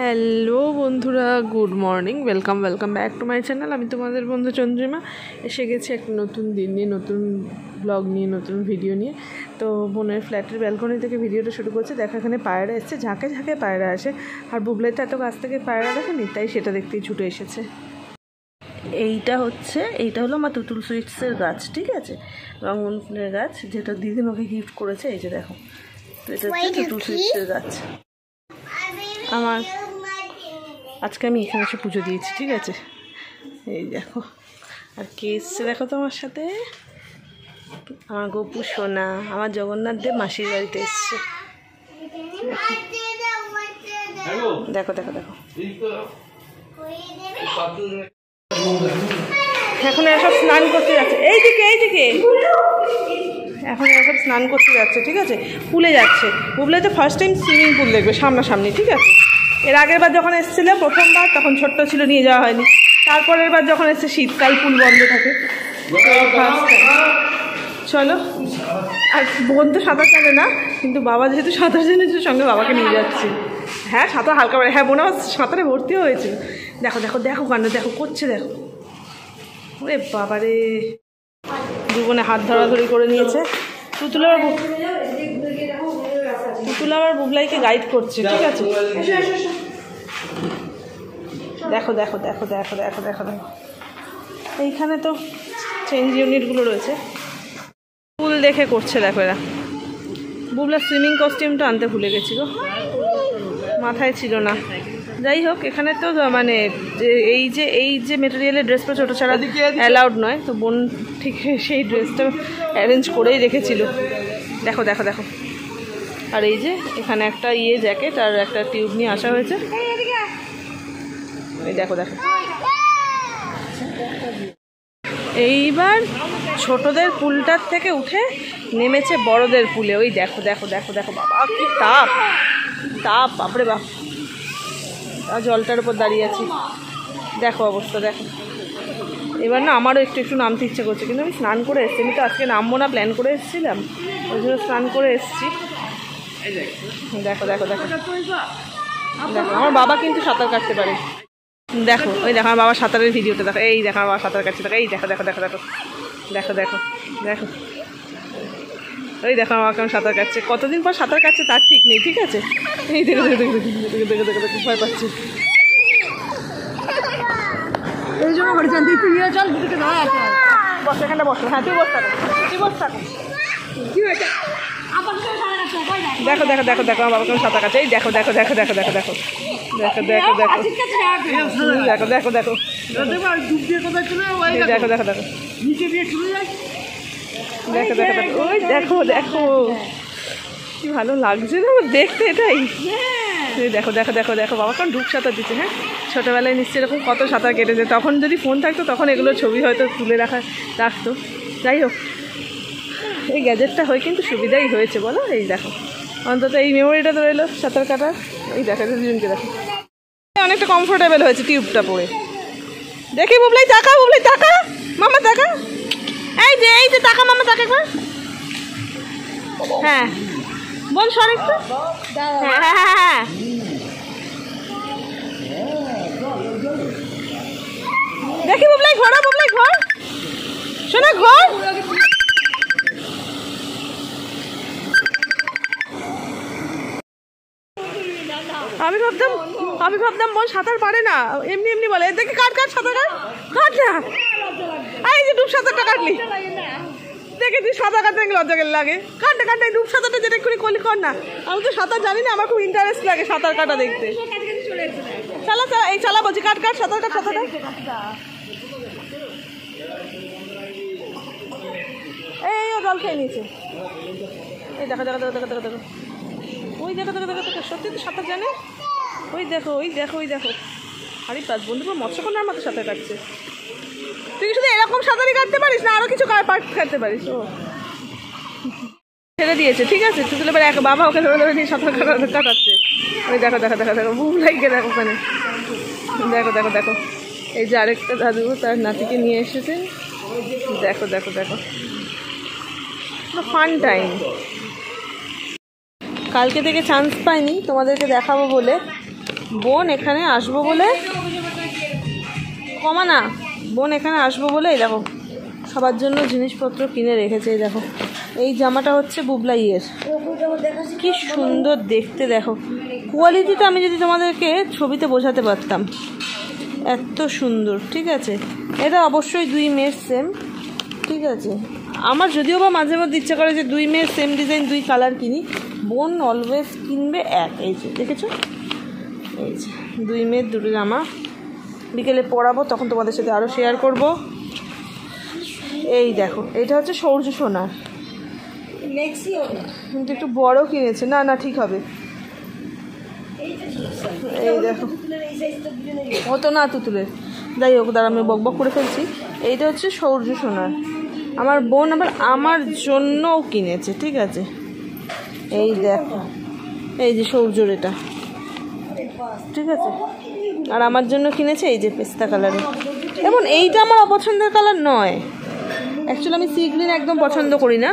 Hello বন্ধুরা, good morning, welcome back to my channel. আমি তোমাদের বন্ধু চন্দ্রিমা এসে গেছি একটা নতুন দিন নিয়ে, নতুন ব্লগ নিয়ে, নতুন ভিডিও নিয়ে। তো বোনের ফ্ল্যাটের ব্যালকনি থেকে ভিডিওটা শুরু করছে। দেখা এখানে পায়রা এসছে, ঝাঁকে ঝাঁকে পায়রা আসে, আর বুবলাইতে এত কাছ থেকে পায়রা দেখেনি, তাই সেটা দেখতেই ছুটে এসেছে। এইটা হলো আমার তুতুল সুইটসের গাছ, ঠিক আছে, রঙন ফুলের গাছ, যেটা দিদি ওকে গিফট করেছে। এই যে দেখো, তো এটা হচ্ছে তুতুল সুইটসের গাছ আমার। আজকে আমি এখানে এসে পুজো দিয়েছি, ঠিক আছে। এই দেখো, আর কে এসছে দেখো তো আমার সাথে, আমার গপু সোনা, আমার জগন্নাথ দেব মাসির বাড়িতে এসছে। দেখো দেখো দেখো, এখন এসব স্নান করতে যাচ্ছে, এইদিকে এখন এসব স্নান করতে যাচ্ছে, ঠিক আছে, পুলে যাচ্ছে। বুবলাই তো ফার্স্ট টাইম সুইমিং পুল দেখবে সামনাসামনি, ঠিক আছে। এর আগের বার যখন এসেছিল প্রথমবার, তখন ছোট্ট ছিল, নিয়ে যাওয়া হয়নি। তারপরের বার যখন এসছে শীতকাল, পুল বন্ধ থাকে। চলো, আর বোন তো সাঁতার জানে না, কিন্তু বাবা যেহেতু সাঁতার জেনেছে, সঙ্গে বাবাকে নিয়ে যাচ্ছি। হ্যাঁ, সাঁতার হালকা করে, হ্যাঁ বোন আমার সাঁতারে ভর্তিও হয়েছে। দেখো দেখো দেখো কাণ্ড, দেখো করছে, দেখো। ওরে বাবারে, দুবোনে হাত ধরাধরি করে নিয়েছে। তুতুল আবার বুবলাইকে গাইড করছে, ঠিক আছে। দেখো দেখো দেখো দেখো দেখো দেখো দেখো, এইখানে তো চেঞ্জ ইউনিটগুলো রয়েছে, পুল দেখে করছে। দেখো এরা, বুবলার সুইমিং কস্টিউমটা আনতে ভুলে গেছি গো, মাথায় ছিল না। যাই হোক, এখানে তো মানে এই যে মেটেরিয়ালের ড্রেস পরে ছোটো ছাড়া অ্যালাউড নয়, তো বোন ঠিক সেই ড্রেসটা অ্যারেঞ্জ করেই রেখেছিল। দেখো দেখো দেখো, আর এই যে এখানে একটা জ্যাকেট আর একটা টিউব নিয়ে আসা হয়েছে। এই দেখো দেখো, এইবার ছোটদের পুলটার থেকে উঠে নেমেছে বড়দের পুলে। ওই দেখো দেখো দেখো দেখো, বাবা কি তাপ তাপ, বাপরে বাপ। আর জলটার উপর দাঁড়িয়ে আছি, দেখো অবস্থা দেখো। এবার না আমারও একটু নামতে ইচ্ছে করছে, কিন্তু আমি স্নান করে এসেছি। আমি তো আজকে নামবো না প্ল্যান করে এসেছিলাম, ওই জন্য স্নান করে এসেছি। দেখো দেখো দেখো দেখো, আমার বাবা কিন্তু সাঁতার কাটতে পারে। দেখো, ওই দেখো আমার বাবা সাঁতারের ভিডিওটা দেখো। এই দেখো আমার বাবা সাঁতার কাটছে, দেখো। এই দেখো দেখো দেখো দেখো দেখো দেখো দেখো, ওই দেখো আমার কেমন সাঁতার কাটছে। কতদিন পর সাঁতার কাটছে তার ঠিক নেই, ঠিক আছে। এই দেখো দেখো দেখো দেখো দেখো দেখো দেখো, ভয় পাচ্ছি। এই জন্য ঘরে যান, তুই নিয়ে চল, দুটোকে ধরে আছে। বস, এখানটা বসো। হ্যাঁ, তুই বস থাকো, তুই বস থাকো। দেখো দেখো দেখো দেখো, আমার বাবা কেমন সাঁতার কাটছে। এই দেখো দেখো দেখো দেখো দেখো দেখো দেখো দেখো দেখো দেখো দেখো দেখো দেখো দেখো দেখো দেখো দেখো, ওই দেখো দেখো, কি ভালো লাগছে না দেখতে এটাই। দেখো দেখো দেখো দেখো, বাবা কারণ ডুব সাঁতার দিচ্ছে। হ্যাঁ, ছোটোবেলায় নিশ্চয়ই এরকম কত সাঁতার কেটেছে। তখন যদি ফোন থাকতো, তখন এগুলো ছবি হয়তো তুলে রাখতো। যাই হোক, এই গ্যাজেটটা হয়ে কিন্তু সুবিধাই হয়েছে, বলো। এই দেখো, অন্তত এই মেমোরিটা তো রইলো সাঁতার কাটার। এই দেখো দুজনকে দেখো, অনেকটা কমফোর্টেবল হয়েছে টিউবটা পরে। দেখি বুবলাই তাকা, বুবলাই তাকা, মামা তাকা। এই যে তাকা, মামা তাকা একবার। হ্যাঁ বল, সর একটু। হ্যাঁ হ্যাঁ হ্যাঁ হ্যাঁ, দেখি বুবলাই ঘোরা, বুবলাই ঘর, শোনা ঘর। আমি ভাবতাম বোন সাঁতার পারে না, এমনি এমনি বলে। দেখি কাট সাঁতার কাট না। এই যে ডুব সাঁতারটা কাটলি, দেখে তুই সাঁতার কাটতে লজ্জা লাগে। কাটে ডুব সাঁতারটা যেটা এক্ষুনি করলি কর না। আমি তো সাঁতার জানি না, আমার খুব ইন্টারেস্ট লাগে সাঁতার কাটা দেখতে। চালা এই চালা বলছি, কাট সাঁতার কাট। এই ও জল খেয়ে নিয়েছে। এই দেখো দেখো দেখো দেখো দেখো দেখো, ওই দেখো দেখো দেখো দেখো, সত্যি তো সাঁতার জানে। ওই দেখো ওই দেখো ওই দেখো, আরে পাঁচ বন্ধু মৎস্যকন্যার মতো সাঁতার কাটছে। তুই শুধু এরকম সাঁতারই কাটতে পারিস না, আরও কিছু পার্ট কাটতে পারিস। ও ছেড়ে দিয়েছে, ঠিক আছে। তুই এবার এক বাবা ওকে ধরে ধরে নিয়ে সাঁতার কাটাচ্ছে। ওই দেখো দেখো দেখো দেখো, বুবলাইকে দেখো ওখানে। দেখো দেখো দেখো, এই যে আরেকটা দাদু তার নাতিকে নিয়ে এসেছে। দেখো দেখো দেখো, ফান টাইম। কালকে থেকে চান্স পাইনি তোমাদেরকে দেখাবো বলে, বোন এখানে আসবো বলে কমা না, বোন এখানে আসবো বলে এই দেখো সবার জন্য জিনিসপত্র কিনে রেখেছে। এই দেখো এই জামাটা হচ্ছে বুবলাইয়ের, কি সুন্দর দেখতে, দেখো কোয়ালিটিটা আমি যদি তোমাদেরকে ছবিতে বোঝাতে পারতাম, এত সুন্দর। ঠিক আছে, এটা অবশ্যই 2 মেয়ের সেম। ঠিক আছে, আমার যদিও বা মাঝে মধ্যে ইচ্ছা করে যে 2 মেয়ের সেম ডিজাইন 2 কালার কিনি, বোন অলওয়েজ কিনবে এক। এই যে দেখেছো, এই যে 2 মেয়ের 2 জামা বিকেলে পরাবো, তখন তোমাদের সাথে আরও শেয়ার করব। এই দেখো এটা হচ্ছে সৌর্য সোনার, কিন্তু একটু বড় কিনেছে, না না ঠিক হবে। এই দেখো ও তো না তুতুলের, যাই হোক দাঁড়া আমি বকবক করে ফেলছি। এইটা হচ্ছে সৌর্য সোনার, আমার বোন আবার আমার জন্যও কিনেছে। ঠিক আছে, এই দেখো এই যে সৌর্যর এটা, ঠিক আছে, আর আমার জন্য কিনেছে এই যে পেস্তা কালারের। এবং এইটা আমার অপছন্দের কালার নয়, অ্যাকচুয়ালি আমি সি গ্রিন একদম পছন্দ করি না,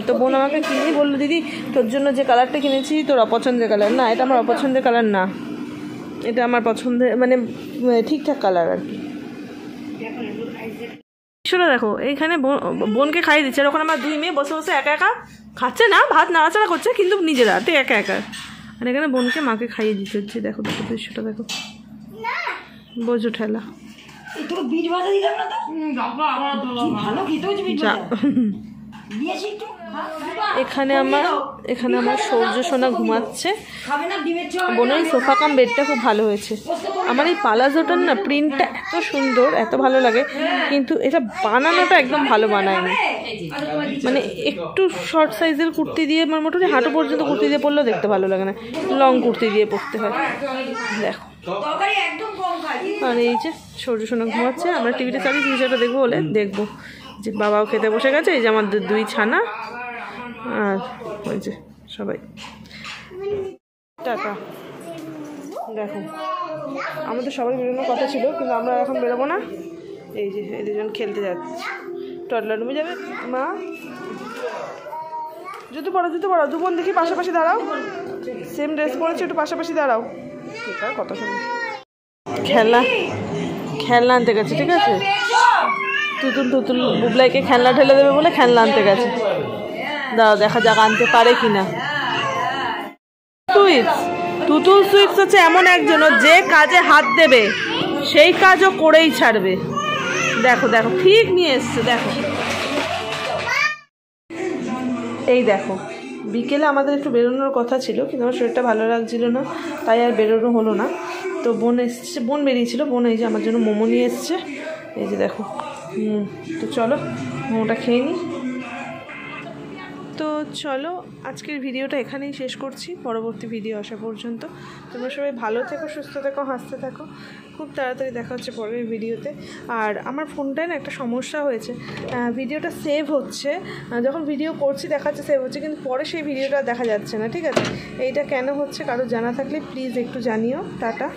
তো বোন আমাকে কিনে বললো দিদি তোর জন্য যে কালারটা কিনেছি তোর অপছন্দের কালার। না, এটা আমার অপছন্দের কালার না, এটা আমার পছন্দের মানে ঠিকঠাক কালার আর কি। শোনো দেখো এইখানে বোনকে খাইয়ে দিচ্ছে, আর ওখানে আমার 2 মেয়ে বসে বসে একা একা খাচ্ছে, না ভাত নাড়াচাড়া করছে কিন্তু নিজেরা তো একা একা, আর এখানে বোনকে মাকে খাইয়ে দিতে হচ্ছে। দেখো দেখো দৃশ্যটা দেখো, বোঝো ঠেলা। এখানে আমার সৌর্য সোনা ঘুমাচ্ছে, বোনের সোফা কাম বেডটা খুব ভালো হয়েছে। আমার এই পালাজোটার না প্রিন্টটা এত সুন্দর, এত ভালো লাগে, কিন্তু এটা বানানোটা একদম ভালো বানায়নি। মানে একটু শর্ট সাইজের কুর্তি দিয়ে আমার মোটামুটি হাঁটু পর্যন্ত কুর্তি দিয়ে পরলেও দেখতে ভালো লাগে না, লং কুর্তি দিয়ে পরতে হয়। দেখো আর এই যে সৌর্য সোনা ঘুমাচ্ছে, আমরা টিভিতে চালিয়ে জিনিসটা দেখবো বলে দেখবো যে বাবাও খেতে বসে গেছে। এই যে আমাদের 2 ছানা আর ওই যে সবাই টাকা। দেখো আমাদের সবাই বেরোনোর কথা ছিল, কিন্তু আমরা এখন বেরোবো না। এই যে এই 2জন খেলতে যাচ্ছে, টডলার রুমে যাবে। মা জুতো পড়ো 2 বোন দেখি পাশাপাশি দাঁড়াও, সেম ড্রেস পরেছে, একটু পাশাপাশি দাঁড়াও। ঠিক আর কত সময় খেলনা আনতে গেছে। ঠিক আছে, তুতুল বুবলাইকে খেলনা ঢেলে দেবে বলে খেলনা আনতে গেছে। দাও দেখা যাক আনতে পারে কিনা। তুতুল সুইটস হচ্ছে এমন একজন যে কাজে হাত দেবে সেই কাজও করেই ছাড়বে। দেখো দেখো ঠিক নিয়ে এসছে, দেখো এই দেখো। বিকেলে আমাদের একটু বেরোনোর কথা ছিল, কিন্তু আমার শরীরটা ভালো লাগছিল না, তাই আর বেরোনো হলো না। তো বোন এসছে, বোন বেরিয়েছিল, বোন এই যে আমার জন্য মোমো নিয়ে এসছে। এই যে দেখো, তো চলো মোমোটা খেয়ে নিই। তো চলো আজকের ভিডিওটা এখানেই শেষ করছি, পরবর্তী ভিডিও আসা পর্যন্ত তোমরা সবাই ভালো থেকো, সুস্থ থেকো, হাসতে থাকো। খুব তাড়াতাড়ি দেখা হচ্ছে পরের ভিডিওতে। আর আমার ফোনটায় না একটা সমস্যা হয়েছে, ভিডিওটা সেভ হচ্ছে, যখন ভিডিও করছি দেখাচ্ছে সেভ হচ্ছে, কিন্তু পরে সেই ভিডিওটা দেখা যাচ্ছে না। ঠিক আছে, এইটা কেন হচ্ছে কারো জানা থাকলে প্লিজ একটু জানিও। টাটা।